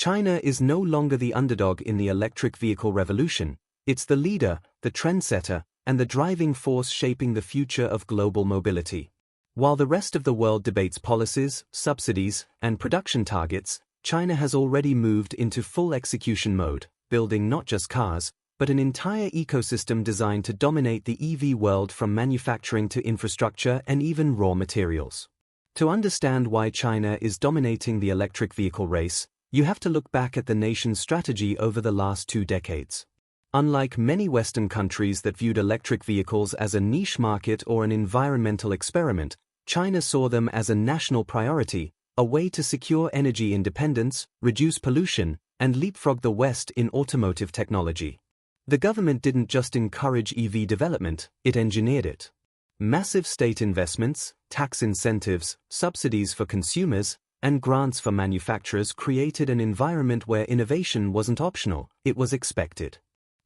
China is no longer the underdog in the electric vehicle revolution, it's the leader, the trendsetter, and the driving force shaping the future of global mobility. While the rest of the world debates policies, subsidies, and production targets, China has already moved into full execution mode, building not just cars, but an entire ecosystem designed to dominate the EV world from manufacturing to infrastructure and even raw materials. To understand why China is dominating the electric vehicle race, you have to look back at the nation's strategy over the last 2 decades. Unlike many Western countries that viewed electric vehicles as a niche market or an environmental experiment, China saw them as a national priority, a way to secure energy independence, reduce pollution, and leapfrog the West in automotive technology. The government didn't just encourage EV development, it engineered it. Massive state investments, tax incentives, subsidies for consumers, and grants for manufacturers created an environment where innovation wasn't optional, it was expected.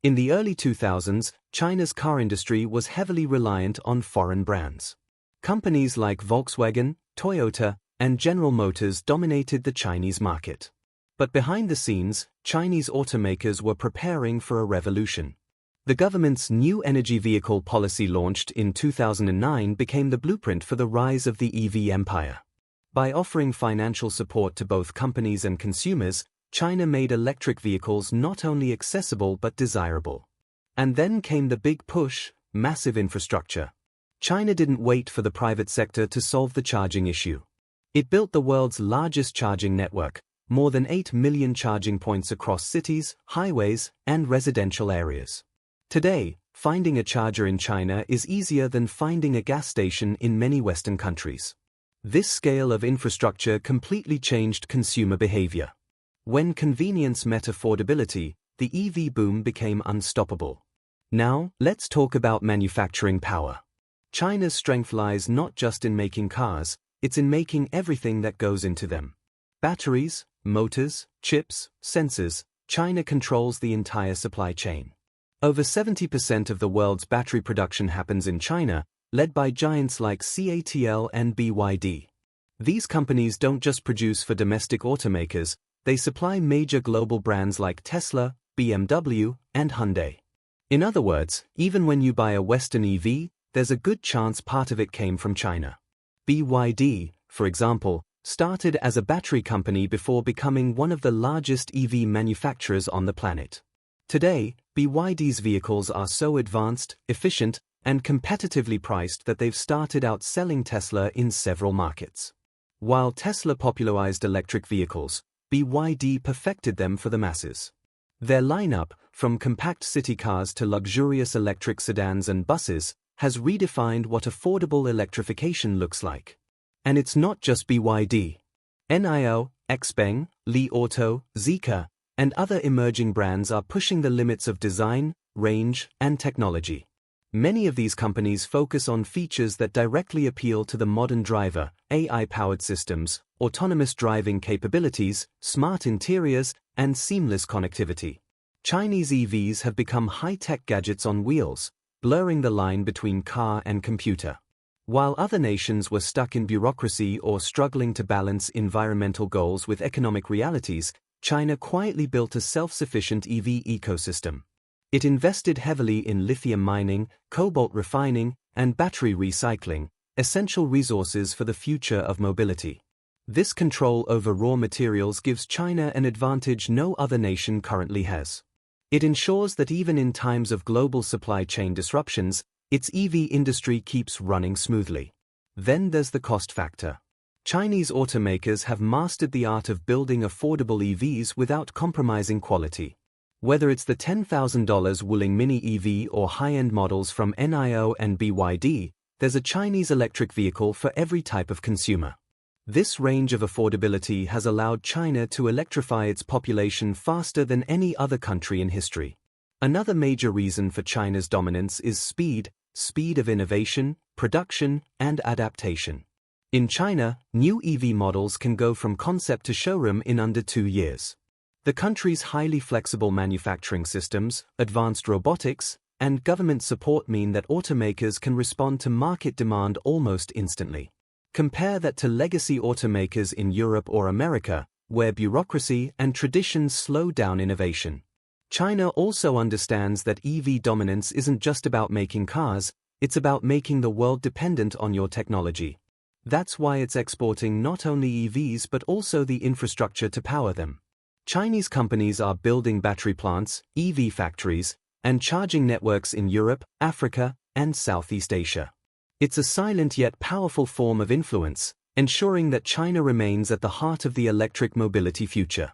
In the early 2000s, China's car industry was heavily reliant on foreign brands. Companies like Volkswagen, Toyota, and General Motors dominated the Chinese market. But behind the scenes, Chinese automakers were preparing for a revolution. The government's new energy vehicle policy launched in 2009 became the blueprint for the rise of the EV empire. By offering financial support to both companies and consumers, China made electric vehicles not only accessible but desirable. And then came the big push, massive infrastructure. China didn't wait for the private sector to solve the charging issue. It built the world's largest charging network, more than 8 million charging points across cities, highways, and residential areas. Today, finding a charger in China is easier than finding a gas station in many Western countries. This scale of infrastructure completely changed consumer behavior. When convenience met affordability, the EV boom became unstoppable. Now, let's talk about manufacturing power. China's strength lies not just in making cars, it's in making everything that goes into them. Batteries, motors, chips, sensors, China controls the entire supply chain. Over 70% of the world's battery production happens in China, led by giants like CATL and BYD. These companies don't just produce for domestic automakers, they supply major global brands like Tesla, BMW, and Hyundai. In other words, even when you buy a Western EV, there's a good chance part of it came from China. BYD, for example, started as a battery company before becoming one of the largest EV manufacturers on the planet. Today, BYD's vehicles are so advanced, efficient, and competitively priced that they've started outselling Tesla in several markets. While Tesla popularized electric vehicles, BYD perfected them for the masses. Their lineup, from compact city cars to luxurious electric sedans and buses, has redefined what affordable electrification looks like. And it's not just BYD. NIO, XPeng, Li Auto, Zeekr, and other emerging brands are pushing the limits of design, range, and technology. Many of these companies focus on features that directly appeal to the modern driver: AI-powered systems, autonomous driving capabilities, smart interiors, and seamless connectivity. Chinese EVs have become high-tech gadgets on wheels, blurring the line between car and computer. While other nations were stuck in bureaucracy or struggling to balance environmental goals with economic realities, China quietly built a self-sufficient EV ecosystem. It invested heavily in lithium mining, cobalt refining, and battery recycling, essential resources for the future of mobility. This control over raw materials gives China an advantage no other nation currently has. It ensures that even in times of global supply chain disruptions, its EV industry keeps running smoothly. Then there's the cost factor. Chinese automakers have mastered the art of building affordable EVs without compromising quality. Whether it's the $10,000 Wuling Mini EV or high-end models from NIO and BYD, there's a Chinese electric vehicle for every type of consumer. This range of affordability has allowed China to electrify its population faster than any other country in history. Another major reason for China's dominance is speed of innovation, production, and adaptation. In China, new EV models can go from concept to showroom in under 2 years. The country's highly flexible manufacturing systems, advanced robotics, and government support mean that automakers can respond to market demand almost instantly. Compare that to legacy automakers in Europe or America, where bureaucracy and traditions slow down innovation. China also understands that EV dominance isn't just about making cars, it's about making the world dependent on your technology. That's why it's exporting not only EVs but also the infrastructure to power them. Chinese companies are building battery plants, EV factories, and charging networks in Europe, Africa, and Southeast Asia. It's a silent yet powerful form of influence, ensuring that China remains at the heart of the electric mobility future.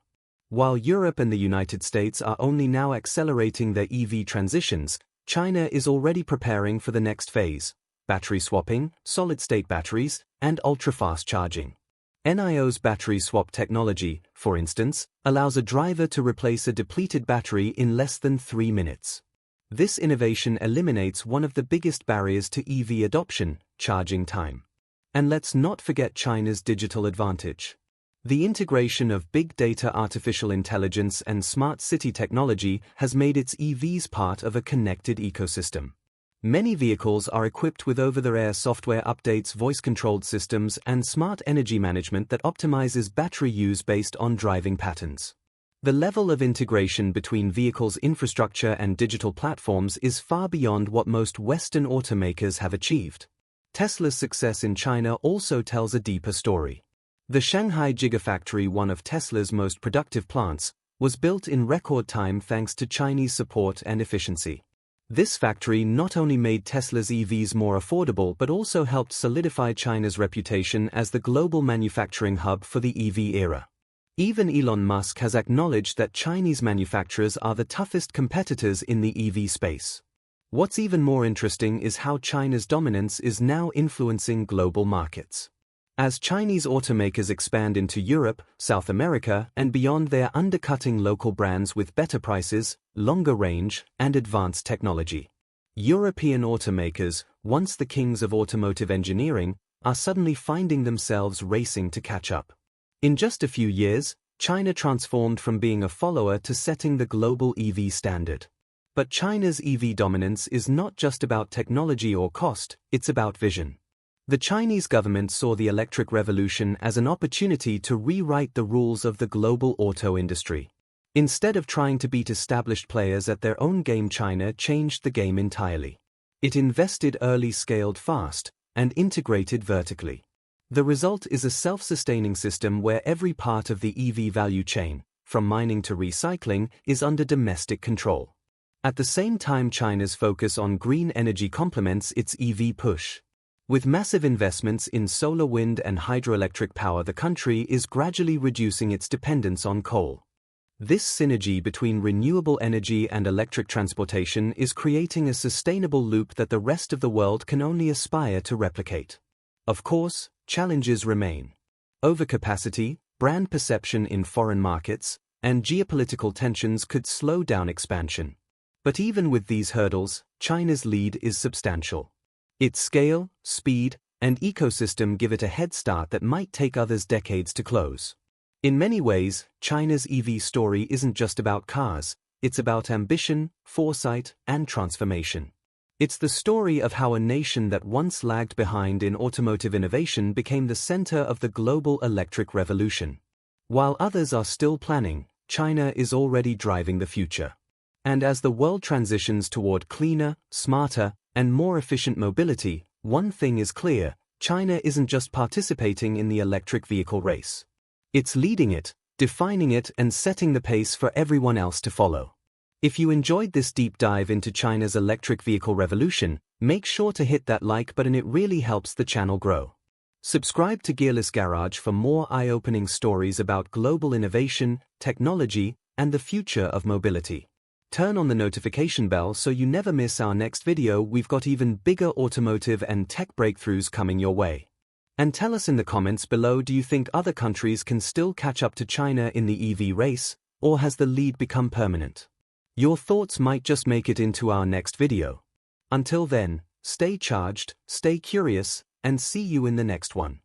While Europe and the United States are only now accelerating their EV transitions, China is already preparing for the next phase: battery swapping, solid-state batteries, and ultra-fast charging. NIO's battery swap technology, for instance, allows a driver to replace a depleted battery in less than 3 minutes. This innovation eliminates one of the biggest barriers to EV adoption: charging time. And let's not forget China's digital advantage. The integration of big data, artificial intelligence, and smart city technology has made its EVs part of a connected ecosystem. Many vehicles are equipped with over-the-air software updates, voice-controlled systems, and smart energy management that optimizes battery use based on driving patterns. The level of integration between vehicles' infrastructure and digital platforms is far beyond what most Western automakers have achieved. Tesla's success in China also tells a deeper story. The Shanghai Gigafactory, one of Tesla's most productive plants, was built in record time thanks to Chinese support and efficiency. This factory not only made Tesla's EVs more affordable but also helped solidify China's reputation as the global manufacturing hub for the EV era. Even Elon Musk has acknowledged that Chinese manufacturers are the toughest competitors in the EV space. What's even more interesting is how China's dominance is now influencing global markets. As Chinese automakers expand into Europe, South America, and beyond, they're undercutting local brands with better prices, longer range, and advanced technology. European automakers, once the kings of automotive engineering, are suddenly finding themselves racing to catch up. In just a few years, China transformed from being a follower to setting the global EV standard. But China's EV dominance is not just about technology or cost, it's about vision. The Chinese government saw the electric revolution as an opportunity to rewrite the rules of the global auto industry. Instead of trying to beat established players at their own game, China changed the game entirely. It invested early, scaled fast, and integrated vertically. The result is a self-sustaining system where every part of the EV value chain, from mining to recycling, is under domestic control. At the same time, China's focus on green energy complements its EV push. With massive investments in solar, wind, and hydroelectric power, the country is gradually reducing its dependence on coal. This synergy between renewable energy and electric transportation is creating a sustainable loop that the rest of the world can only aspire to replicate. Of course, challenges remain. Overcapacity, brand perception in foreign markets, and geopolitical tensions could slow down expansion. But even with these hurdles, China's lead is substantial. Its scale, speed, and ecosystem give it a head start that might take others decades to close. In many ways, China's EV story isn't just about cars, it's about ambition, foresight, and transformation. It's the story of how a nation that once lagged behind in automotive innovation became the center of the global electric revolution. While others are still planning, China is already driving the future. And as the world transitions toward cleaner, smarter, and more efficient mobility, one thing is clear: China isn't just participating in the electric vehicle race. It's leading it, defining it, and setting the pace for everyone else to follow. If you enjoyed this deep dive into China's electric vehicle revolution, make sure to hit that like button, it really helps the channel grow. Subscribe to Gearless Garage for more eye-opening stories about global innovation, technology, and the future of mobility. Turn on the notification bell so you never miss our next video. We've got even bigger automotive and tech breakthroughs coming your way. And tell us in the comments below, do you think other countries can still catch up to China in the EV race, or has the lead become permanent? Your thoughts might just make it into our next video. Until then, stay charged, stay curious, and see you in the next one.